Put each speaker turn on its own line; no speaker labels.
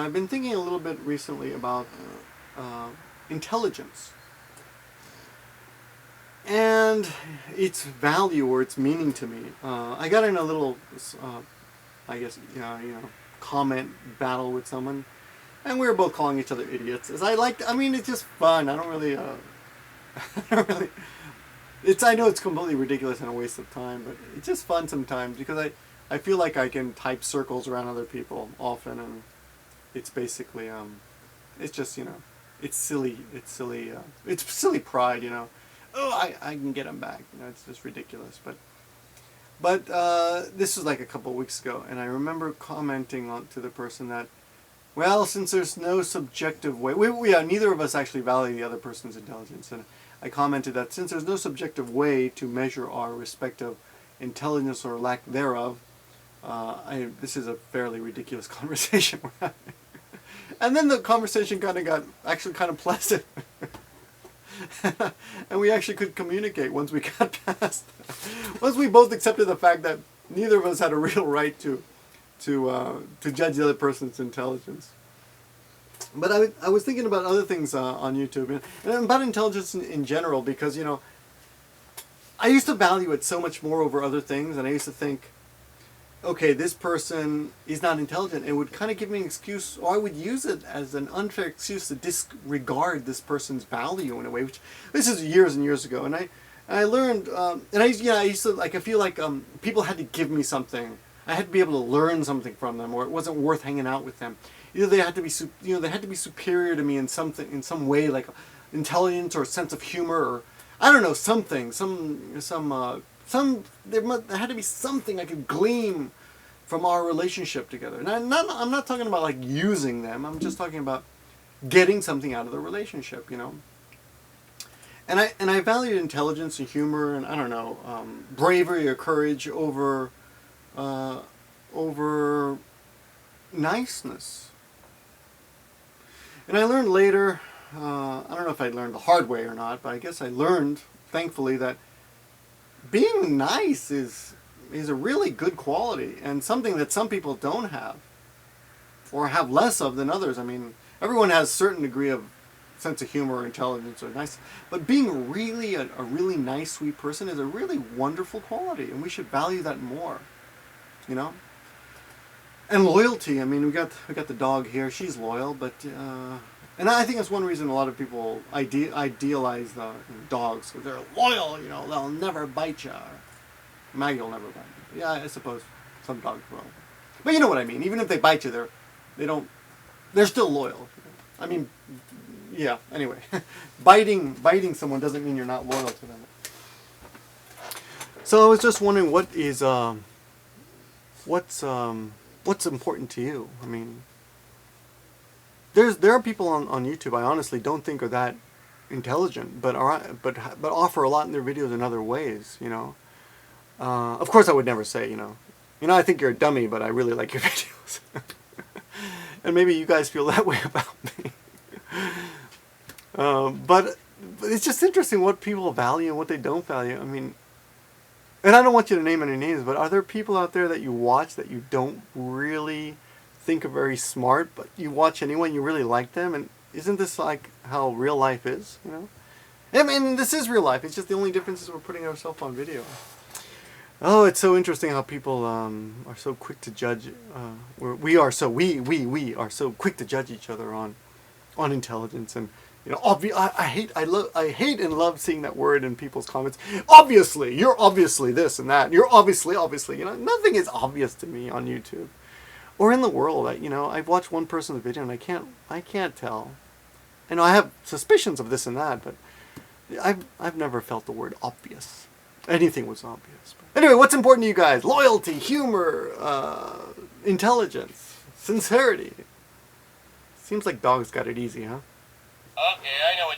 I've been thinking a little bit recently about intelligence and its value or its meaning to me. I got in a little, I guess, comment battle with someone, and we were both calling each other idiots. I mean, it's just fun. I don't really, I don't really. I know it's completely ridiculous and a waste of time, but it's just fun sometimes because I feel like I can type circles around other people often, and it's basically it's just it's silly it's silly pride, oh, I can get them back, it's just ridiculous. But this was like a couple of weeks ago, and I remember commenting on to the person that, well, since there's no subjective way, neither of us actually value the other person's intelligence, and I commented that since there's no subjective way to measure our respective intelligence or lack thereof, this is a fairly ridiculous conversation we're having. And then the conversation kind of got actually kind of pleasant. And we actually could communicate once we got past that. Once we both accepted the fact that neither of us had a real right to judge the other person's intelligence. But I was thinking about other things on YouTube and about intelligence in general because, I used to value it so much more over other things, and I used to think, okay, this person is not intelligent. It would kind of give me an excuse, or I would use it as an unfair excuse to disregard this person's value in a way. Which this is years and years ago, and I learned, and I used to I feel like people had to give me something. I had to be able to learn something from them, or it wasn't worth hanging out with them. Either they had to be they had to be superior to me in some way, like intelligence or sense of humor, or I don't know, something, there had to be something I could glean from our relationship together. And I'm not talking about like using them. I'm just talking about getting something out of the relationship, And I valued intelligence and humor and I don't know, bravery or courage over niceness. And I learned later, I don't know if I learned the hard way or not, but I guess I learned, thankfully, that being nice is a really good quality and something that some people don't have or have less of than others. I mean, everyone has a certain degree of sense of humor or intelligence or nice, but being really a really nice, sweet person is a really wonderful quality, and we should value that more, And loyalty. I mean, we got the dog here. She's loyal, but and I think that's one reason a lot of people idealize the dogs, because they're loyal. They'll never bite you. Maggie will never bite you. Yeah, I suppose some dogs will. But you know what I mean. Even if they bite you, they're still loyal. I mean, yeah. Anyway, biting someone doesn't mean you're not loyal to them. So I was just wondering, what's important to you? I mean, there are people on YouTube I honestly don't think are that intelligent, but offer a lot in their videos in other ways. Of course, I would never say, I think you're a dummy, but I really like your videos. And maybe you guys feel that way about me. But it's just interesting what people value and what they don't value. I mean, and I don't want you to name any names, but are there people out there that you watch that you don't really think are very smart, but you watch anyway and you really like them? And isn't this like how real life is, I mean, this is real life. It's just the only difference is we're putting ourselves on video. Oh, it's so interesting how people are so quick to judge. We are so quick to judge each other on intelligence, and I hate and love seeing that word in people's comments. Obviously, you're obviously this and that. You're obviously. Nothing is obvious to me on YouTube or in the world. I've watched one person's video and I can't tell. I have suspicions of this and that, but I've never felt the word obvious. Anything was obvious. But anyway, what's important to you guys? Loyalty, humor, intelligence, sincerity. Seems like dogs got it easy, huh?
Okay, I know